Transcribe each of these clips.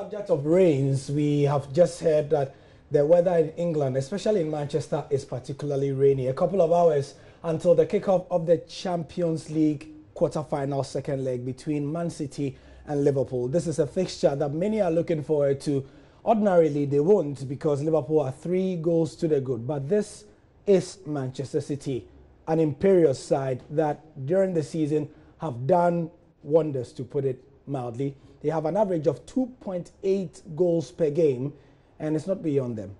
subject of rains, we have just heard that the weather in England, especially in Manchester, is particularly rainy. A couple of hours until the kickoff of the Champions League quarter-final second leg between Man City and Liverpool. This is a fixture that many are looking forward to. Ordinarily, they won't because Liverpool are 3 goals to the good. But this is Manchester City, an imperious side that during the season have done wonders, to put it mildly. They have an average of 2.8 goals per game, and it's not beyond them.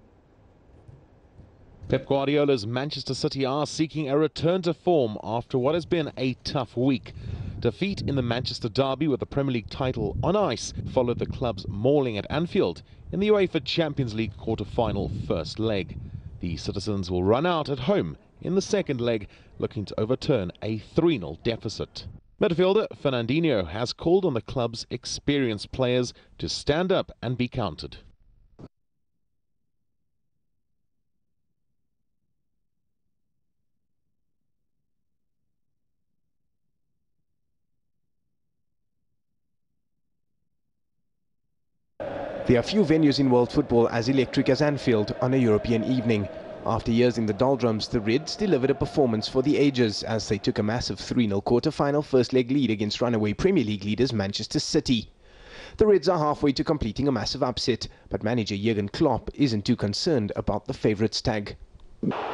Pep Guardiola's Manchester City are seeking a return to form after what has been a tough week. Defeat in the Manchester derby with the Premier League title on ice followed the club's mauling at Anfield in the UEFA Champions League quarter-final first leg. The citizens will run out at home in the second leg, looking to overturn a 3-0 deficit. Midfielder Fernandinho has called on the club's experienced players to stand up and be counted. There are few venues in world football as electric as Anfield on a European evening. After years in the doldrums, the Reds delivered a performance for the ages as they took a massive 3-0 quarter-final first-leg lead against runaway Premier League leaders Manchester City. The Reds are halfway to completing a massive upset, but manager Jurgen Klopp isn't too concerned about the favourites tag.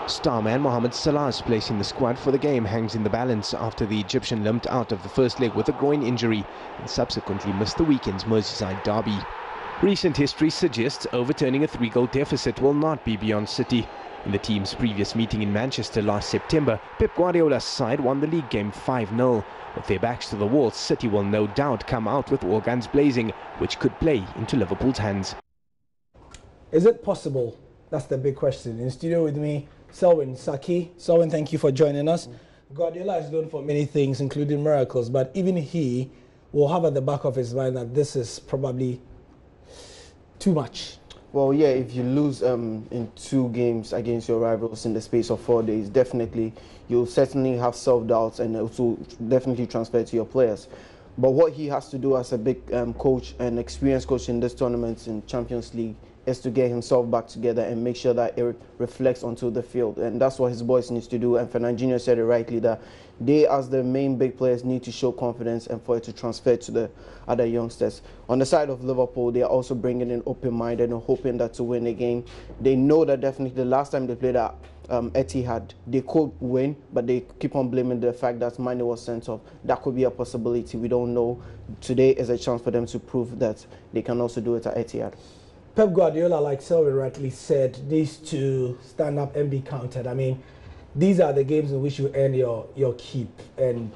Starman Mohamed Salah's place in the squad for the game hangs in the balance after the Egyptian limped out of the first leg with a groin injury and subsequently missed the weekend's Merseyside derby. Recent history suggests overturning a 3-goal deficit will not be beyond City. In the team's previous meeting in Manchester last September, Pep Guardiola's side won the league game 5-0. With their backs to the wall, City will no doubt come out with all guns blazing, which could play into Liverpool's hands. Is it possible? That's the big question. In studio with me, Selwyn Saki. Selwyn, thank you for joining us. Guardiola is known for many things, including miracles, but even he will have at the back of his mind that this is probably too much. Well, yeah, if you lose in 2 games against your rivals in the space of 4 days, definitely you'll certainly have self-doubts and it will definitely transfer to your players. But what he has to do as a big coach and experienced coach in this tournament in Champions League is to get himself back together and make sure that it reflects onto the field. And that's what his boys needs to do. And Fernandinho said it rightly that they, as the main big players, need to show confidence and for it to transfer to the other youngsters. On the side of Liverpool, they are also bringing in open-minded and hoping that to win the game. They know that definitely the last time they played at Etihad, they could win, but they keep on blaming the fact that Mane was sent off. That could be a possibility. We don't know. Today is a chance for them to prove that they can also do it at Etihad. Pep Guardiola, like Selwyn rightly said, needs to stand up and be counted. I mean, these are the games in which you earn your keep. And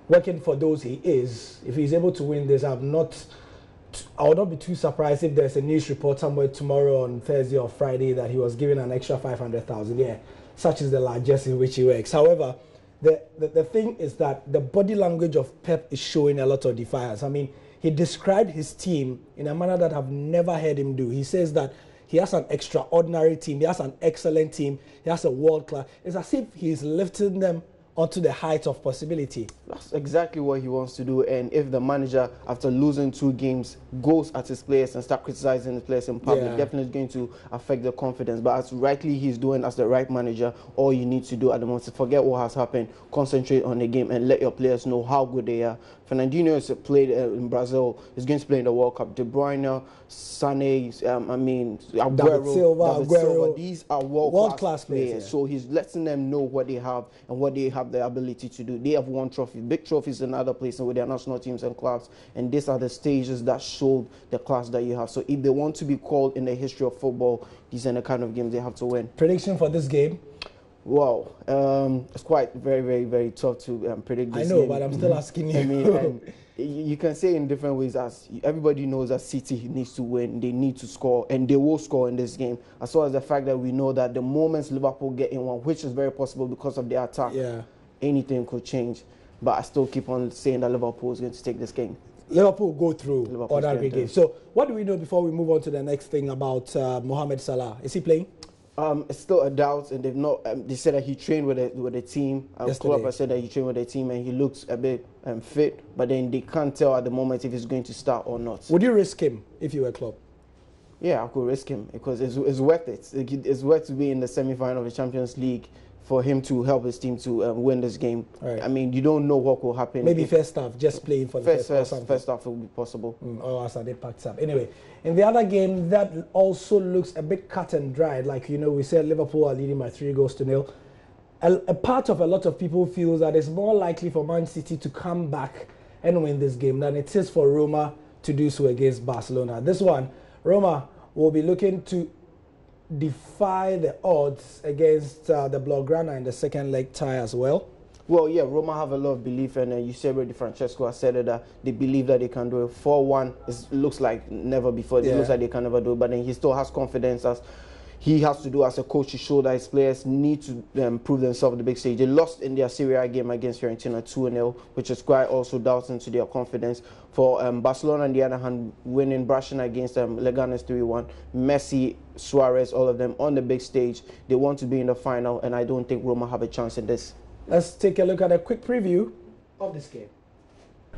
working for those he is, if he's able to win this, I would not be too surprised if there's a news report somewhere tomorrow on Thursday or Friday that he was given an extra 500,000. Yeah, such is the largesse in which he works. However, the thing is that the body language of Pep is showing a lot of defiance. I mean, he described his team in a manner that I've never heard him do. He says that he has an extraordinary team, he has an excellent team, he has a world class. It's as if he's lifting them onto the height of possibility. That's exactly what he wants to do. And if the manager, after losing 2 games, goes at his players and start criticizing his players in public, definitely going to affect the confidence. But as rightly he's doing as the right manager, all you need to do at the moment is forget what has happened, concentrate on the game and let your players know how good they are. Fernandinho has played in Brazil, he's going to play in the World Cup. De Bruyne, Sané, Aguero, these are world-class players. Yeah. So he's letting them know what they have and what they have the ability to do. They have won trophies, big trophies in other places with their national teams and clubs, and these are the stages that show the class that you have. So if they want to be called in the history of football, these are the kind of games they have to win. Prediction for this game? Wow, it's quite very tough to predict this game. I know, game. but I'm still asking you. I mean, you can say in different ways. As everybody knows that City needs to win, they need to score, and they will score in this game. As well as the fact that we know that the moments Liverpool get in one, which is very possible because of their attack, anything could change. But I still keep on saying that Liverpool is going to take this game. Liverpool go through on every game. So what do we know before we move on to the next thing about Mohamed Salah? Is he playing? It's still a doubt, and they've not. They said that he trained with a team. Klopp has said that he trained with a team, and he looks a bit fit. But then they can't tell at the moment if he's going to start or not. Would you risk him if you were Klopp? Yeah, I could risk him because it's worth it. It's worth to be in the semi-final of the Champions League for him to help his team to win this game. Right. I mean, you don't know what will happen. Maybe first half, just playing for the first half will be possible. Or as they packed up. Anyway, in the other game, that also looks a bit cut and dried. Like, you know, we said Liverpool are leading by 3-0. A part of a lot of people feels that it's more likely for Man City to come back and win this game than it is for Roma to do so against Barcelona. This one, Roma will be looking to defy the odds against the Blaugrana in the second leg tie as well. Well, yeah, Roma have a lot of belief, and Eusebio Di Francesco has said that they believe that they can do it. 4-1, it looks like never before. It looks like they can never do it, but then he still has confidence as he has to do as a coach to show that his players need to prove themselves on the big stage. They lost in their Serie A game against Fiorentina 2-0, which is quite also doubting to their confidence. For Barcelona, on the other hand, winning, brushing against Leganes 3-1. Messi, Suarez, all of them on the big stage. They want to be in the final, and I don't think Roma have a chance in this. Let's take a look at a quick preview of this game.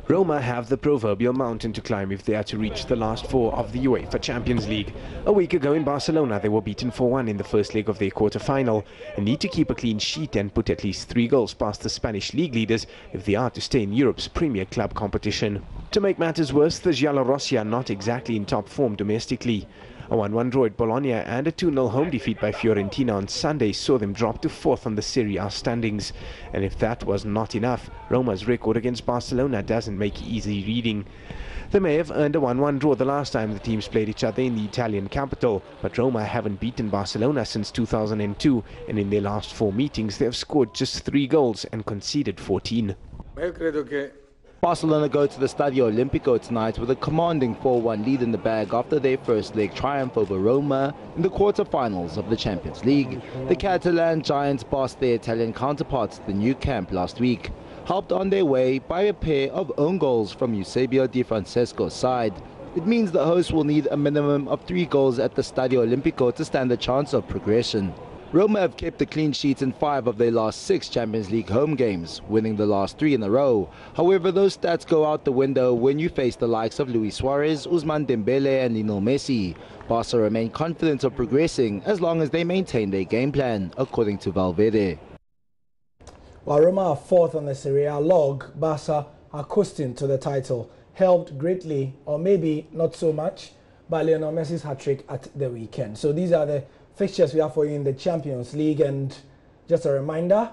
Roma have the proverbial mountain to climb if they are to reach the last four of the UEFA Champions League. A week ago in Barcelona, they were beaten 4-1 in the first leg of their quarter-final and need to keep a clean sheet and put at least 3 goals past the Spanish league leaders if they are to stay in Europe's premier club competition. To make matters worse, the Giallorossi are not exactly in top form domestically. A 1-1 draw at Bologna and a 2-0 home defeat by Fiorentina on Sunday saw them drop to 4th on the Serie A standings. And if that was not enough, Roma's record against Barcelona doesn't make easy reading. They may have earned a 1-1 draw the last time the teams played each other in the Italian capital, but Roma haven't beaten Barcelona since 2002, and in their last 4 meetings they have scored just 3 goals and conceded 14. Barcelona go to the Stadio Olimpico tonight with a commanding 4-1 lead in the bag after their first leg triumph over Roma in the quarter-finals of the Champions League. The Catalan Giants passed their Italian counterparts at the new camp last week, helped on their way by a pair of own goals from Eusebio Di Francesco's side. It means the hosts will need a minimum of 3 goals at the Stadio Olimpico to stand a chance of progression. Roma have kept a clean sheet in 5 of their last 6 Champions League home games, winning the last 3 in a row. However, those stats go out the window when you face the likes of Luis Suarez, Ousmane Dembele and Lionel Messi. Barca remain confident of progressing as long as they maintain their game plan, according to Valverde. While Roma are 4th on the Serie A log, Barca are coasting to the title, helped greatly, or maybe not so much, by Lionel Messi's hat-trick at the weekend. So these are the fixtures we have for you in the Champions League, and just a reminder,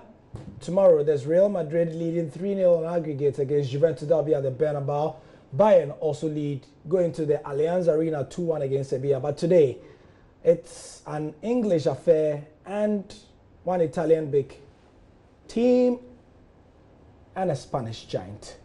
tomorrow there's Real Madrid leading 3-0 on aggregate against Juventus. That'll be at the Bernabeu. Bayern also lead, going to the Allianz Arena 2-1 against Sevilla. But today, it's an English affair and one Italian big team and a Spanish giant.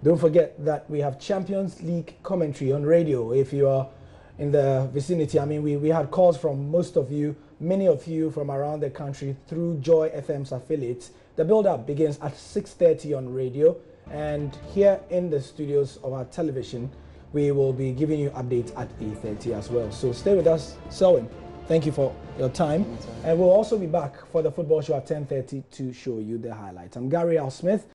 Don't forget that we have Champions League commentary on radio if you are in the vicinity. I mean, we had calls from most of you, many of you from around the country through Joy FM's affiliates. The build-up begins at 6:30 on radio, and here in the studios of our television, we will be giving you updates at 8:30 as well. So stay with us. Selwyn, thank you for your time. And we'll also be back for the football show at 10:30 to show you the highlights. I'm Gary Al Smith.